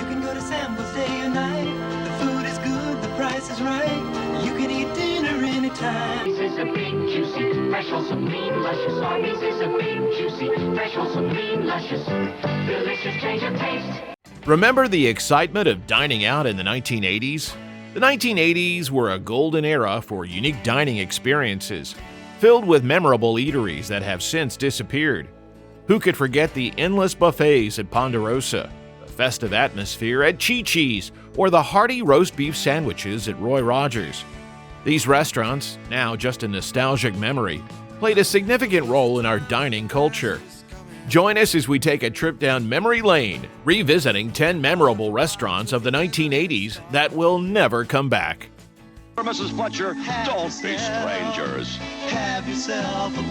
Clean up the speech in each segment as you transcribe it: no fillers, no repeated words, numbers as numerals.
can go to Samples day or night. The food is good, the price is right. You can eat dinner anytime. This is a big, juicy, fresh, wholesome, lean, luscious. Arby's is a big, juicy, fresh, wholesome, lean, luscious. Delicious change of taste. Remember the excitement of dining out in the 1980s? The 1980s were a golden era for unique dining experiences, filled with memorable eateries that have since disappeared. Who could forget the endless buffets at Ponderosa, the festive atmosphere at Chi-Chi's, or the hearty roast beef sandwiches at Roy Rogers? These restaurants, now just a nostalgic memory, played a significant role in our dining culture. Join us as we take a trip down memory lane, revisiting 10 memorable restaurants of the 1980s that will never come back. Mrs. Fletcher, don't be strangers. Have yourself a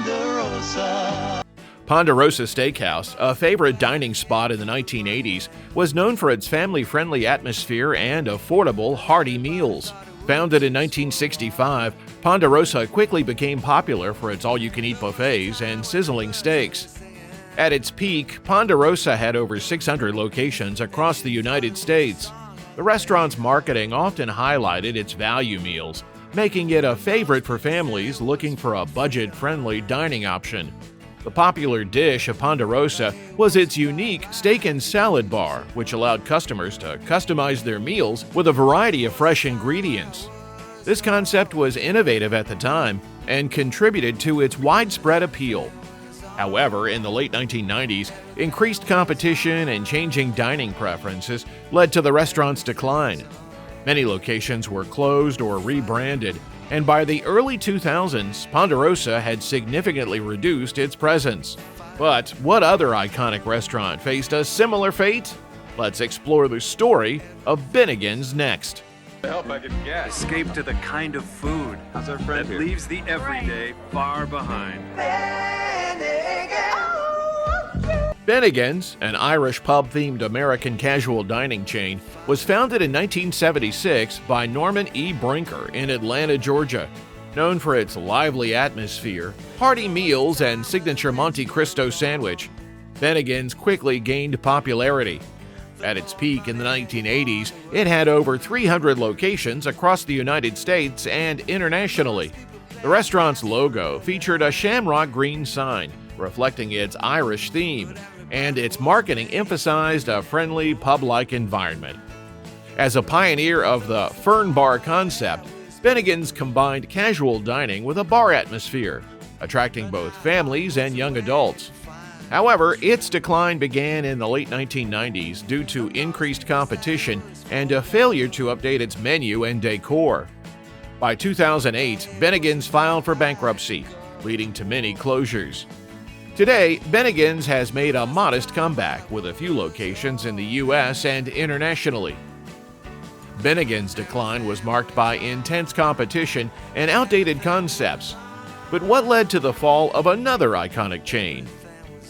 Ponderosa. Ponderosa Steakhouse, a favorite dining spot in the 1980s, was known for its family-friendly atmosphere and affordable, hearty meals. Founded in 1965, Ponderosa quickly became popular for its all-you-can-eat buffets and sizzling steaks. At its peak, Ponderosa had over 600 locations across the United States. The restaurant's marketing often highlighted its value meals, making it a favorite for families looking for a budget-friendly dining option. The popular dish of Ponderosa was its unique steak and salad bar, which allowed customers to customize their meals with a variety of fresh ingredients. This concept was innovative at the time and contributed to its widespread appeal. However, in the late 1990s, increased competition and changing dining preferences led to the restaurant's decline. Many locations were closed or rebranded, and by the early 2000s, Ponderosa had significantly reduced its presence. But what other iconic restaurant faced a similar fate? Let's explore the story of Bennigan's next. I hope I can guess. Escape to the kind of food How's our friend that here? leaves the everyday far behind. Bennigan's, an Irish pub-themed American casual dining chain, was founded in 1976 by Norman E. Brinker in Atlanta, Georgia. Known for its lively atmosphere, hearty meals, and signature Monte Cristo sandwich, Bennigan's quickly gained popularity. At its peak in the 1980s, it had over 300 locations across the United States and internationally. The restaurant's logo featured a shamrock green sign, reflecting its Irish theme, and its marketing emphasized a friendly, pub-like environment. As a pioneer of the Fern Bar concept, Bennigan's combined casual dining with a bar atmosphere, attracting both families and young adults. However, its decline began in the late 1990s due to increased competition and a failure to update its menu and decor. By 2008, Bennigan's filed for bankruptcy, leading to many closures. Today, Bennigan's has made a modest comeback with a few locations in the U.S. and internationally. Bennigan's decline was marked by intense competition and outdated concepts. But what led to the fall of another iconic chain?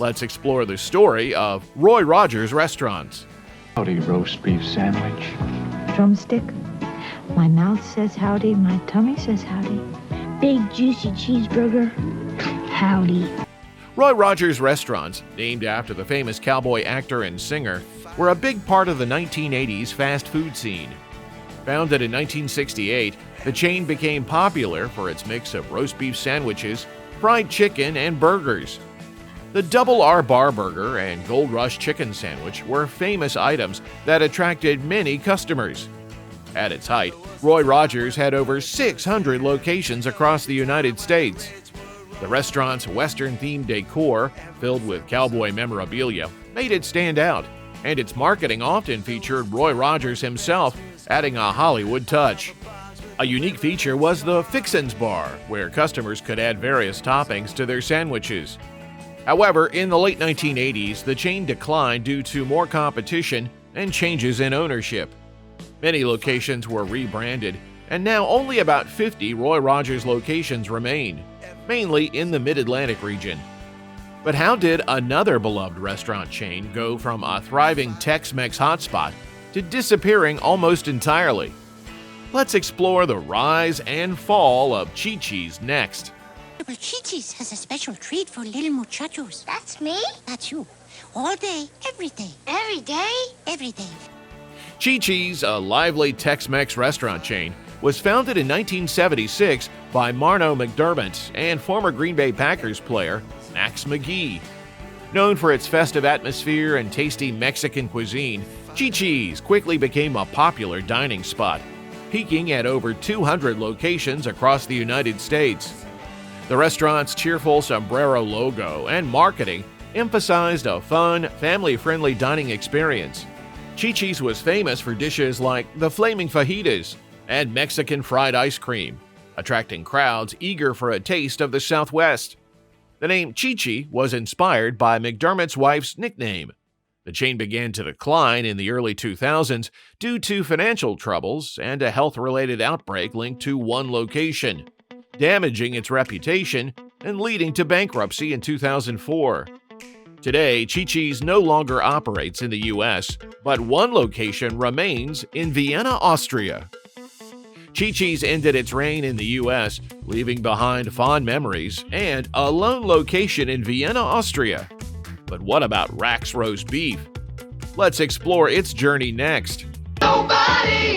Let's explore the story of Roy Rogers Restaurants. Howdy roast beef sandwich. Drumstick. My mouth says howdy, my tummy says howdy. Big juicy cheeseburger. Howdy. Roy Rogers Restaurants, named after the famous cowboy actor and singer, were a big part of the 1980s fast food scene. Founded in 1968, the chain became popular for its mix of roast beef sandwiches, fried chicken, and burgers. The Double R Bar Burger and Gold Rush Chicken Sandwich were famous items that attracted many customers. At its height, Roy Rogers had over 600 locations across the United States. The restaurant's Western-themed decor, filled with cowboy memorabilia, made it stand out, and its marketing often featured Roy Rogers himself, adding a Hollywood touch. A unique feature was the Fixin's Bar, where customers could add various toppings to their sandwiches. However, in the late 1980s, the chain declined due to more competition and changes in ownership. Many locations were rebranded, and now only about 50 Roy Rogers locations remain, mainly in the Mid-Atlantic region. But how did another beloved restaurant chain go from a thriving Tex-Mex hotspot to disappearing almost entirely? Let's explore the rise and fall of Chi-Chi's next. Chi-Chi's has a special treat for little muchachos. That's me? That's you. All day, every day. Every day? Every day. Chi-Chi's, a lively Tex-Mex restaurant chain, was founded in 1976 by Marno McDermott and former Green Bay Packers player Max McGee. Known for its festive atmosphere and tasty Mexican cuisine, Chi-Chi's quickly became a popular dining spot, peaking at over 200 locations across the United States. The restaurant's cheerful sombrero logo and marketing emphasized a fun, family-friendly dining experience. Chi-Chi's was famous for dishes like the flaming fajitas and Mexican fried ice cream, attracting crowds eager for a taste of the Southwest. The name Chi-Chi was inspired by McDermott's wife's nickname. The chain began to decline in the early 2000s due to financial troubles and a health-related outbreak linked to one location, damaging its reputation and leading to bankruptcy in 2004. Today, Chi-Chi's no longer operates in the U.S., but one location remains in Vienna, Austria. Chi-Chi's ended its reign in the U.S., leaving behind fond memories and a lone location in Vienna, Austria. But what about Rack's roast beef? Let's explore its journey next. Nobody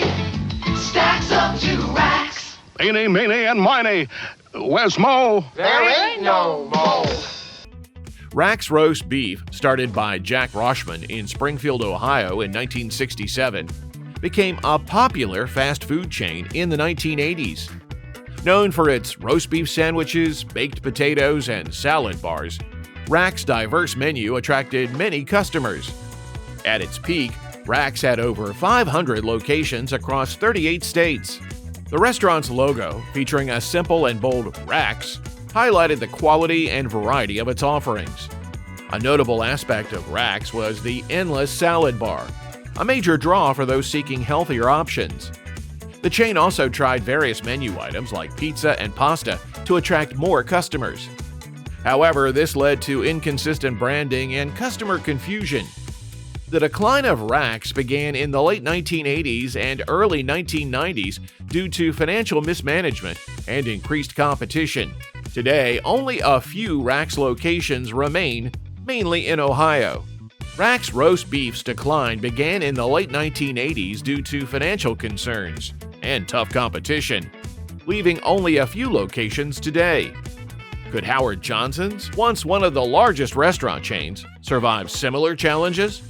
stacks up to Rack's. Eeny, meeny, and miny. Where's Mo? There ain't no more. Rack's roast beef, started by Jack Roshman in Springfield, Ohio in 1967, became a popular fast food chain in the 1980s. Known for its roast beef sandwiches, baked potatoes, and salad bars, Rack's diverse menu attracted many customers. At its peak, Rack's had over 500 locations across 38 states. The restaurant's logo, featuring a simple and bold Rack's, highlighted the quality and variety of its offerings. A notable aspect of Rack's was the endless salad bar, a major draw for those seeking healthier options. The chain also tried various menu items like pizza and pasta to attract more customers. However, this led to inconsistent branding and customer confusion. The decline of Rack's began in the late 1980s and early 1990s due to financial mismanagement and increased competition. Today, only a few Rack's locations remain, mainly in Ohio. Rack's roast beef's decline began in the late 1980s due to financial concerns and tough competition, leaving only a few locations today. Could Howard Johnson's, once one of the largest restaurant chains, survive similar challenges?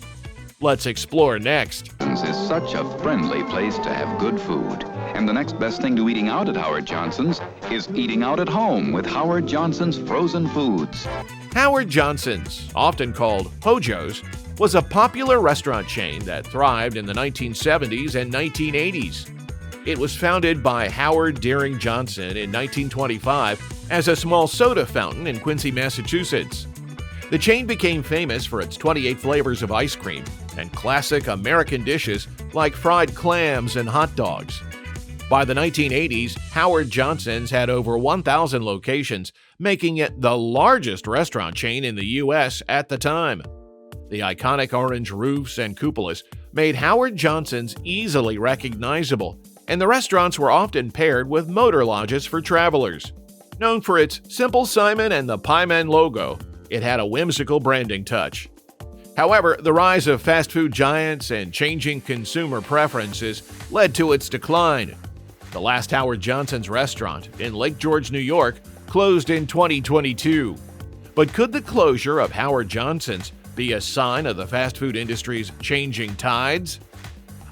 Let's explore next. Is such a friendly place to have good food. And the next best thing to eating out at Howard Johnson's is eating out at home with Howard Johnson's frozen foods. Howard Johnson's, often called Hojo's, was a popular restaurant chain that thrived in the 1970s and 1980s. It was founded by Howard Deering Johnson in 1925 as a small soda fountain in Quincy, Massachusetts. The chain became famous for its 28 flavors of ice cream and classic American dishes like fried clams and hot dogs. By the 1980s, Howard Johnson's had over 1,000 locations, making it the largest restaurant chain in the U.S. at the time. The iconic orange roofs and cupolas made Howard Johnson's easily recognizable, and the restaurants were often paired with motor lodges for travelers. Known for its Simple Simon and the Pieman logo, it had a whimsical branding touch. However, the rise of fast food giants and changing consumer preferences led to its decline. The last Howard Johnson's restaurant in Lake George, New York, closed in 2022. But could the closure of Howard Johnson's be a sign of the fast food industry's changing tides?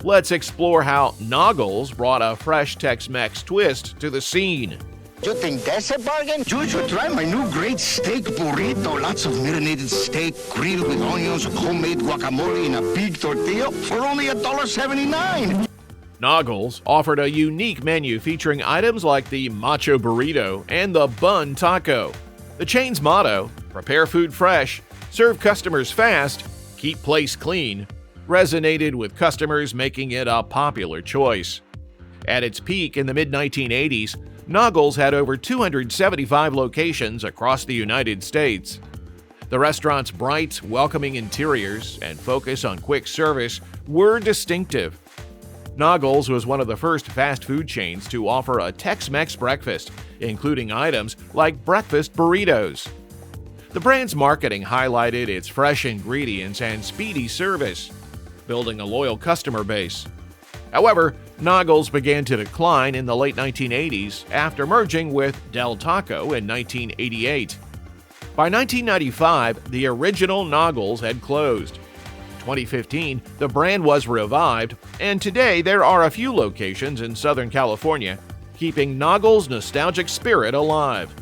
Let's explore how Noggles brought a fresh Tex-Mex twist to the scene. You think that's a bargain? You should try my new great steak burrito. Lots of marinated steak, grilled with onions, homemade guacamole in a big tortilla for only $1.79. Noggles offered a unique menu featuring items like the Macho Burrito and the Bun Taco. The chain's motto, prepare food fresh, serve customers fast, keep place clean, resonated with customers, making it a popular choice. At its peak in the mid-1980s, Noggles had over 275 locations across the United States. The restaurant's bright, welcoming interiors and focus on quick service were distinctive. Noggles was one of the first fast food chains to offer a Tex-Mex breakfast, including items like breakfast burritos. The brand's marketing highlighted its fresh ingredients and speedy service, building a loyal customer base. However, Noggles began to decline in the late 1980s after merging with Del Taco in 1988. By 1995, the original Noggles had closed. In 2015, the brand was revived, and today there are a few locations in Southern California, keeping Noggles' nostalgic spirit alive.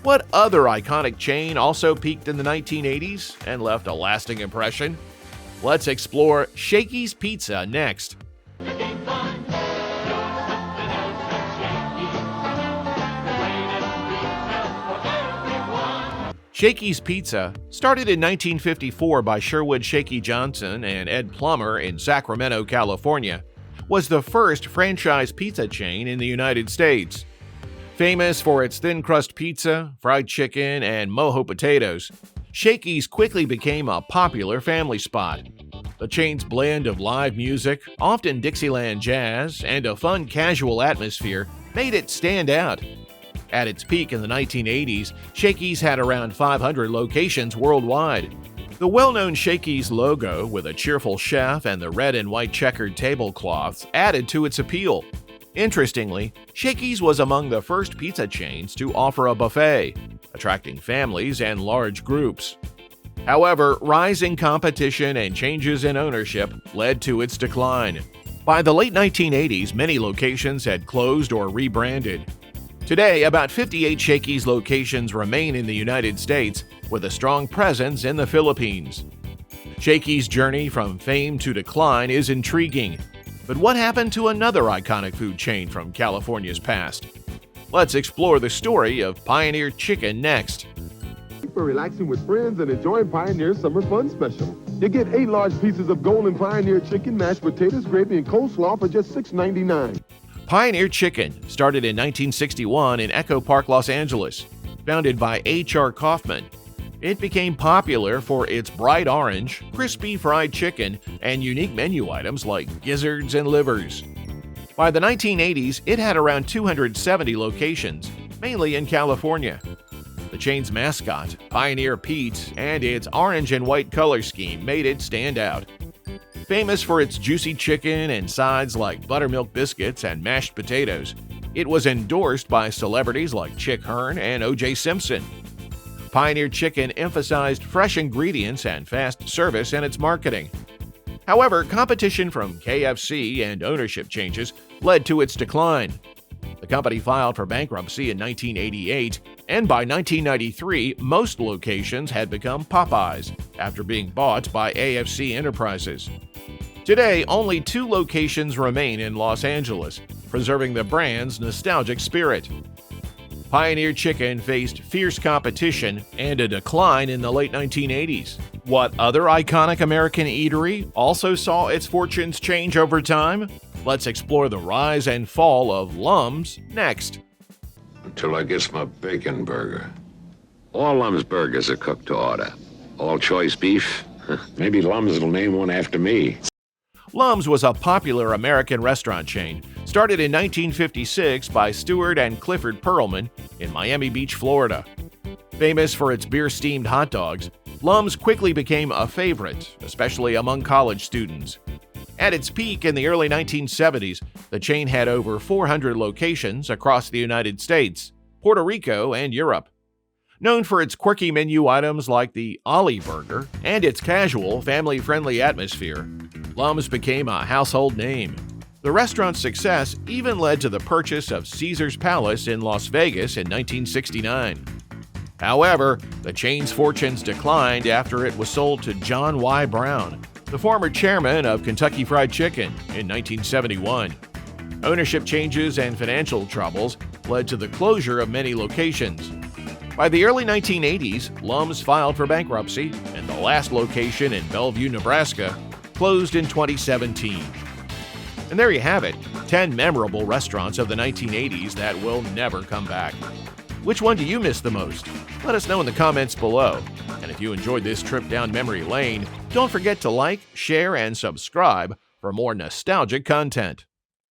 What other iconic chain also peaked in the 1980s and left a lasting impression? Let's explore Shakey's Pizza next. Shakey's Pizza, started in 1954 by Sherwood Shakey Johnson and Ed Plummer in Sacramento, California, was the first franchise pizza chain in the United States. Famous for its thin crust pizza, fried chicken, and mojo potatoes, Shakey's quickly became a popular family spot. The chain's blend of live music, often Dixieland jazz, and a fun casual atmosphere made it stand out. At its peak in the 1980s, Shakey's had around 500 locations worldwide. The well-known Shakey's logo, with a cheerful chef and the red and white checkered tablecloths, added to its appeal. Interestingly, Shakey's was among the first pizza chains to offer a buffet, attracting families and large groups. However, rising competition and changes in ownership led to its decline. By the late 1980s, many locations had closed or rebranded. Today, about 58 Shakey's locations remain in the United States, with a strong presence in the Philippines. Shakey's journey from fame to decline is intriguing. But what happened to another iconic food chain from California's past? Let's explore the story of Pioneer Chicken next. For relaxing with friends and enjoying Pioneer's Summer Fun Special. You get 8 large pieces of golden Pioneer chicken, mashed potatoes, gravy, and coleslaw for just $6.99. Pioneer Chicken started in 1961 in Echo Park, Los Angeles. Founded by H.R. Kaufman, it became popular for its bright orange, crispy fried chicken and unique menu items like gizzards and livers. By the 1980s, it had around 270 locations, mainly in California. The chain's mascot, Pioneer Pete, and its orange and white color scheme made it stand out. Famous for its juicy chicken and sides like buttermilk biscuits and mashed potatoes, it was endorsed by celebrities like Chick Hearn and O.J. Simpson. Pioneer Chicken emphasized fresh ingredients and fast service in its marketing. However, competition from KFC and ownership changes led to its decline. The company filed for bankruptcy in 1988, and by 1993, most locations had become Popeyes after being bought by AFC Enterprises. Today, only 2 locations remain in Los Angeles, preserving the brand's nostalgic spirit. Pioneer Chicken faced fierce competition and a decline in the late 1980s. What other iconic American eatery also saw its fortunes change over time? Let's explore the rise and fall of Lum's next. Until I gets my bacon burger. All Lum's burgers are cooked to order. All choice beef. Maybe Lum's will name one after me. Lum's was a popular American restaurant chain, started in 1956 by Stuart and Clifford Perlman in Miami Beach, Florida. Famous for its beer-steamed hot dogs, Lum's quickly became a favorite, especially among college students. At its peak in the early 1970s, the chain had over 400 locations across the United States, Puerto Rico, and Europe. Known for its quirky menu items like the Ollie Burger and its casual, family-friendly atmosphere, Lum's became a household name. The restaurant's success even led to the purchase of Caesar's Palace in Las Vegas in 1969. However, the chain's fortunes declined after it was sold to John Y. Brown, the former chairman of Kentucky Fried Chicken, in 1971. Ownership changes and financial troubles led to the closure of many locations. By the early 1980s, Lum's filed for bankruptcy, and the last location in Bellevue, Nebraska, closed in 2017. And there you have it, 10 memorable restaurants of the 1980s that will never come back. Which one do you miss the most? Let us know in the comments below. And if you enjoyed this trip down memory lane, don't forget to like, share, and subscribe for more nostalgic content.